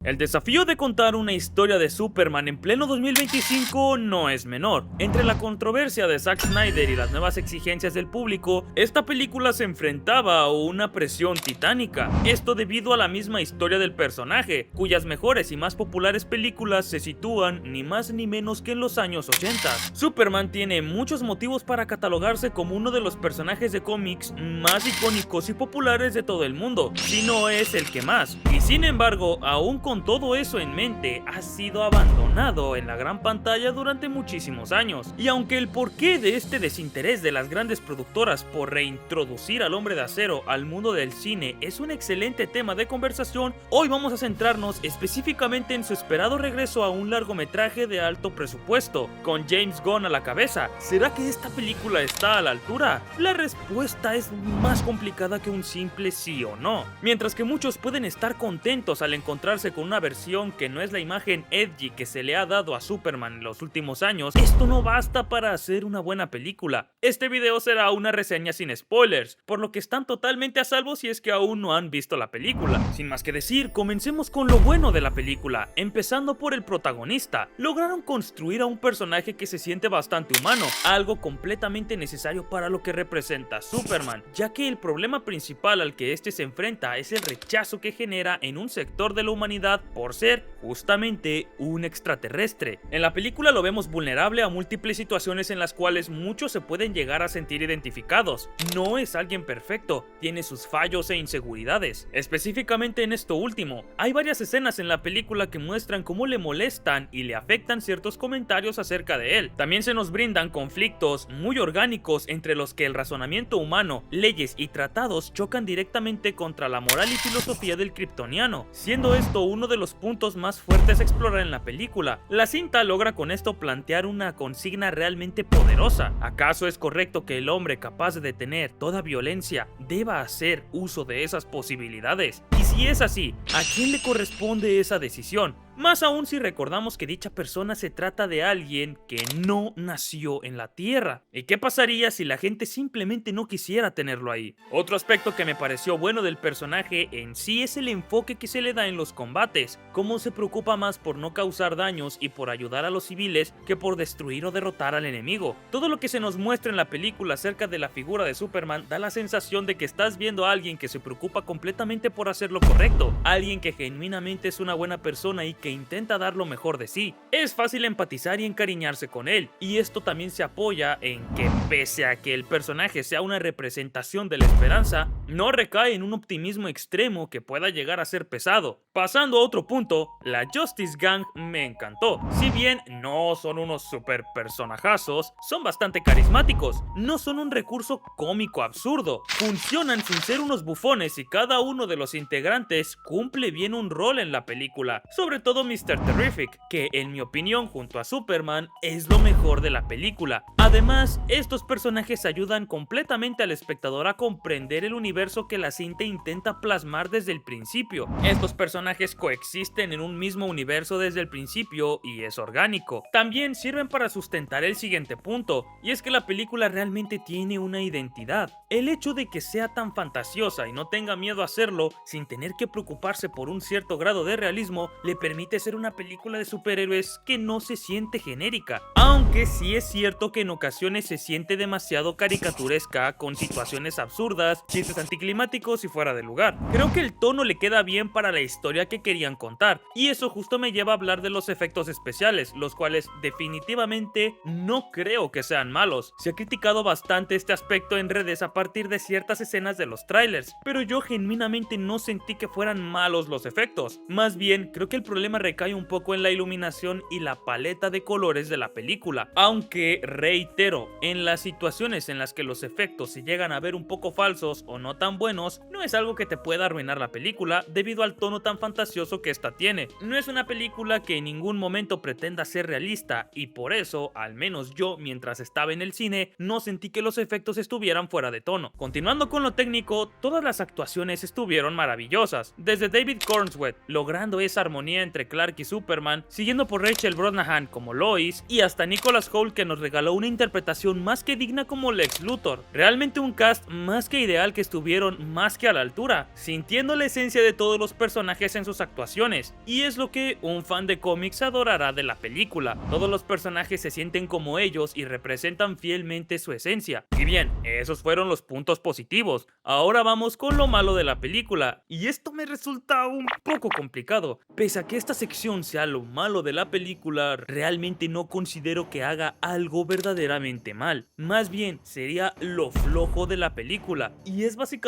El desafío de contar una historia de Superman en pleno 2025 no es menor. Entre la controversia de Zack Snyder y las nuevas exigencias del público, esta película se enfrentaba a una presión titánica. Esto debido a la misma historia del personaje, cuyas mejores y más populares películas se sitúan ni más ni menos que en los años 80. Superman tiene muchos motivos para catalogarse como uno de los personajes de cómics más icónicos y populares de todo el mundo, si no es el que más. Y sin embargo, aún con todo eso en mente, ha sido abandonado en la gran pantalla durante muchísimos años. Y aunque el porqué de este desinterés de las grandes productoras por reintroducir al Hombre de Acero al mundo del cine es un excelente tema de conversación, hoy vamos a centrarnos específicamente en su esperado regreso a un largometraje de alto presupuesto, con James Gunn a la cabeza. ¿Será que esta película está a la altura? La respuesta es más complicada que un simple sí o no. Mientras que muchos pueden estar contentos al encontrarse con una versión que no es la imagen edgy que se le ha dado a Superman en los últimos años, esto no basta para hacer una buena película. Este video será una reseña sin spoilers, por lo que están totalmente a salvo si es que aún no han visto la película. Sin más que decir, comencemos con lo bueno de la película, empezando por el protagonista. Lograron construir a un personaje que se siente bastante humano, algo completamente necesario para lo que representa Superman, ya que el problema principal al que este se enfrenta es el rechazo que genera en un sector de la humanidad por ser justamente un extraterrestre. En la película lo vemos vulnerable a múltiples situaciones en las cuales muchos se pueden llegar a sentir identificados. No es alguien perfecto, tiene sus fallos e inseguridades. Específicamente en esto último, hay varias escenas en la película que muestran cómo le molestan y le afectan ciertos comentarios acerca de él. También se nos brindan conflictos muy orgánicos entre los que el razonamiento humano, leyes y tratados chocan directamente contra la moral y filosofía del kryptoniano, siendo esto uno de los puntos más fuertes a explorar en la película. La cinta logra con esto plantear una consigna realmente poderosa. ¿Acaso es correcto que el hombre capaz de detener toda violencia deba hacer uso de esas posibilidades? Y si es así, ¿a quién le corresponde esa decisión? Más aún si recordamos que dicha persona se trata de alguien que no nació en la Tierra. ¿Y qué pasaría si la gente simplemente no quisiera tenerlo ahí? Otro aspecto que me pareció bueno del personaje en sí es el enfoque que se le da en los combates, cómo se preocupa más por no causar daños y por ayudar a los civiles que por destruir o derrotar al enemigo. Todo lo que se nos muestra en la película acerca de la figura de Superman da la sensación de que estás viendo a alguien que se preocupa completamente por hacer lo correcto, alguien que genuinamente es una buena persona y que intenta dar lo mejor de sí. Es fácil empatizar y encariñarse con él, y esto también se apoya en que pese a que el personaje sea una representación de la esperanza, no recae en un optimismo extremo que pueda llegar a ser pesado. Pasando a otro punto, la Justice Gang me encantó. Si bien no son unos super personajazos, son bastante carismáticos, no son un recurso cómico absurdo, funcionan sin ser unos bufones y cada uno de los integrantes cumple bien un rol en la película, sobre todo Mr. Terrific, que en mi opinión junto a Superman es lo mejor de la película. Además, estos personajes ayudan completamente al espectador a comprender el universo que la cinta intenta plasmar desde el principio. Estos personajes coexisten en un mismo universo desde el principio y es orgánico. También sirven para sustentar el siguiente punto, y es que la película realmente tiene una identidad. El hecho de que sea tan fantasiosa y no tenga miedo a hacerlo sin tener que preocuparse por un cierto grado de realismo le permite ser una película de superhéroes que no se siente genérica, aunque sí es cierto que en ocasiones se siente demasiado caricaturesca con situaciones absurdas, chistes anticlimáticos y fuera de lugar. Creo que el tono le queda bien para la historia que querían contar, y eso justo me lleva a hablar de los efectos especiales, los cuales definitivamente no creo que sean malos. Se ha criticado bastante este aspecto en redes a partir de ciertas escenas de los trailers, pero yo genuinamente no sentí que fueran malos los efectos. Más bien, creo que el problema recae un poco en la iluminación y la paleta de colores de la película, aunque reitero, en las situaciones en las que los efectos se llegan a ver un poco falsos o no tan buenos, no es algo que te pueda arruinar la película debido al tono tan fantasioso que esta tiene. No es una película que en ningún momento pretenda ser realista y por eso, al menos yo mientras estaba en el cine, no sentí que los efectos estuvieran fuera de tono. Continuando con lo técnico, todas las actuaciones estuvieron maravillosas, desde David Cornswet logrando esa armonía entre Clark y Superman, siguiendo por Rachel Brosnahan como Lois y hasta Nicholas Hoult, que nos regaló una interpretación más que digna como Lex Luthor. Realmente un cast más que ideal que estuviera estuvieron más que a la altura, sintiendo la esencia de todos los personajes en sus actuaciones, y es lo que un fan de cómics adorará de la película. Todos los personajes se sienten como ellos y representan fielmente su esencia. Y bien, esos fueron los puntos positivos. Ahora vamos con lo malo de la película, y esto me resulta un poco complicado. Pese a que esta sección sea lo malo de la película, realmente no considero que haga algo verdaderamente mal. Más bien, sería lo flojo de la película, y es básicamente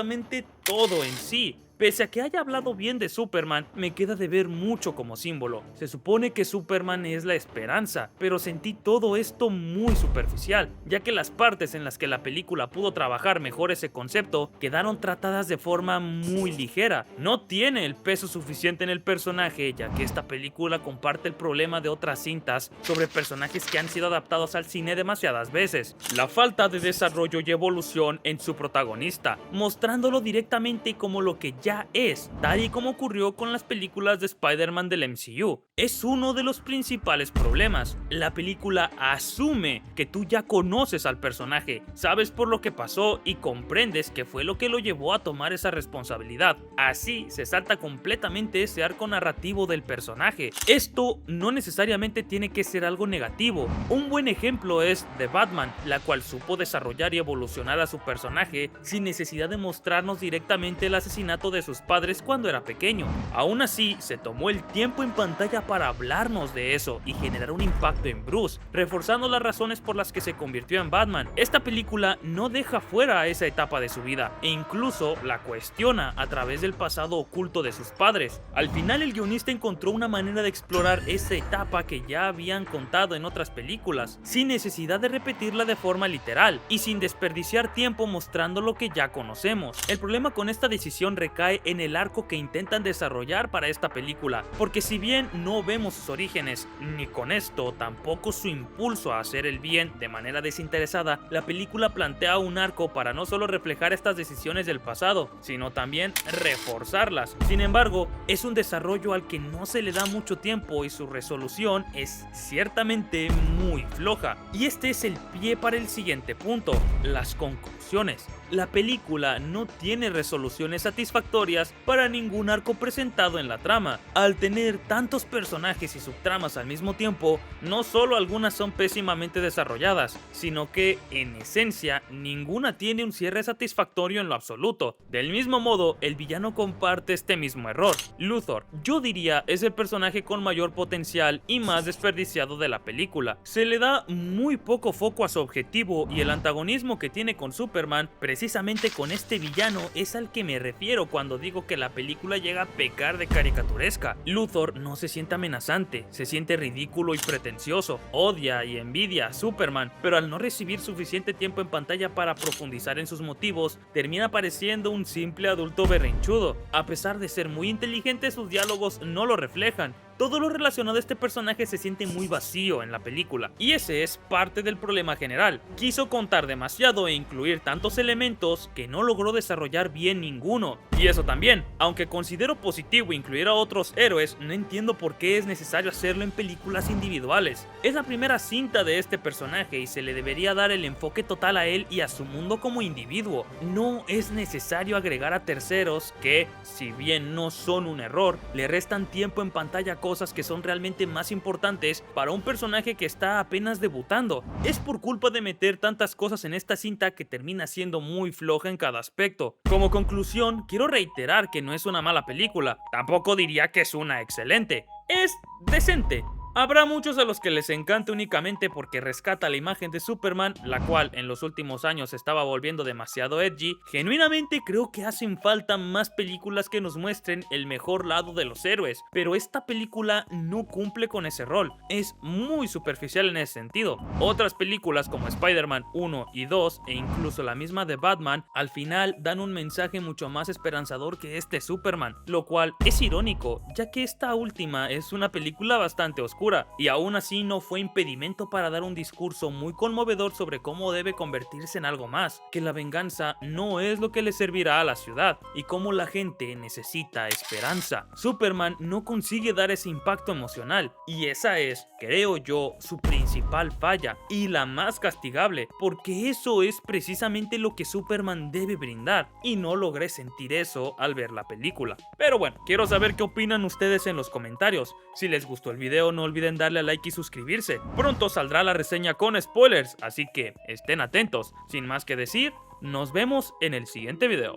todo en sí. Pese a que haya hablado bien de Superman, me queda de ver mucho como símbolo. Se supone que Superman es la esperanza, pero sentí todo esto muy superficial, ya que las partes en las que la película pudo trabajar mejor ese concepto quedaron tratadas de forma muy ligera. No tiene el peso suficiente en el personaje, ya que esta película comparte el problema de otras cintas sobre personajes que han sido adaptados al cine demasiadas veces: la falta de desarrollo y evolución en su protagonista, mostrándolo directamente como lo que ya es, tal y como ocurrió con las películas de Spider-Man del MCU. Es uno de los principales problemas. La película asume que tú ya conoces al personaje, sabes por lo que pasó y comprendes que fue lo que lo llevó a tomar esa responsabilidad. Así se salta completamente ese arco narrativo del personaje. Esto no necesariamente tiene que ser algo negativo. Un buen ejemplo es The Batman, la cual supo desarrollar y evolucionar a su personaje sin necesidad de mostrarnos directamente el asesinato de sus padres cuando era pequeño. Aún así, se tomó el tiempo en pantalla para hablarnos de eso y generar un impacto en Bruce, reforzando las razones por las que se convirtió en Batman. Esta película no deja fuera esa etapa de su vida e incluso la cuestiona a través del pasado oculto de sus padres. Al final, el guionista encontró una manera de explorar esa etapa que ya habían contado en otras películas, sin necesidad de repetirla de forma literal y sin desperdiciar tiempo mostrando lo que ya conocemos. El problema con esta decisión recae en el arco que intentan desarrollar para esta película, porque si bien no vemos sus orígenes, ni con esto tampoco su impulso a hacer el bien de manera desinteresada, la película plantea un arco para no solo reflejar estas decisiones del pasado, sino también reforzarlas. Sin embargo, es un desarrollo al que no se le da mucho tiempo y su resolución es ciertamente muy floja. Y este es el pie para el siguiente punto: las conclusiones. La película no tiene resoluciones satisfactorias para ningún arco presentado en la trama. Al tener tantos personajes y subtramas al mismo tiempo, no solo algunas son pésimamente desarrolladas, sino que, en esencia, ninguna tiene un cierre satisfactorio en lo absoluto. Del mismo modo, el villano comparte este mismo error. Luthor, yo diría, es el personaje con mayor potencial y más desperdiciado de la película. Se le da muy poco foco a su objetivo y el antagonismo que tiene con Superman, precisamente con este villano, es al que me refiero cuando digo que la película llega a pecar de caricaturesca. Luthor no se siente amenazante, se siente ridículo y pretencioso, odia y envidia a Superman, pero al no recibir suficiente tiempo en pantalla para profundizar en sus motivos, termina pareciendo un simple adulto berrinchudo. A pesar de ser muy inteligente, sus diálogos no lo reflejan. Todo lo relacionado a este personaje se siente muy vacío en la película, y ese es parte del problema general. Quiso contar demasiado e incluir tantos elementos que no logró desarrollar bien ninguno. Y eso también, aunque considero positivo incluir a otros héroes, no entiendo por qué es necesario hacerlo en películas individuales. Es la primera cinta de este personaje y se le debería dar el enfoque total a él y a su mundo como individuo. No es necesario agregar a terceros que, si bien no son un error, le restan tiempo en pantalla, cosas que son realmente más importantes para un personaje que está apenas debutando. Es por culpa de meter tantas cosas en esta cinta que termina siendo muy floja en cada aspecto. Como conclusión, quiero reiterar que no es una mala película, tampoco diría que es una excelente, es decente. Habrá muchos a los que les encante únicamente porque rescata la imagen de Superman, la cual en los últimos años se estaba volviendo demasiado edgy. Genuinamente creo que hacen falta más películas que nos muestren el mejor lado de los héroes, pero esta película no cumple con ese rol, es muy superficial en ese sentido. Otras películas como Spider-Man 1 y 2 e incluso la misma de Batman, al final dan un mensaje mucho más esperanzador que este Superman, lo cual es irónico, ya que esta última es una película bastante oscura. oscura, y aún así no fue impedimento para dar un discurso muy conmovedor sobre cómo debe convertirse en algo más, que la venganza no es lo que le servirá a la ciudad, y cómo la gente necesita esperanza. Superman no consigue dar ese impacto emocional, y esa es, creo yo, su principal falla, y la más castigable, porque eso es precisamente lo que Superman debe brindar, y no logré sentir eso al ver la película. Pero bueno, quiero saber qué opinan ustedes en los comentarios. Si les gustó el video, no olviden darle a like y suscribirse. Pronto saldrá la reseña con spoilers, así que estén atentos. Sin más que decir, nos vemos en el siguiente video.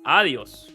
Adiós.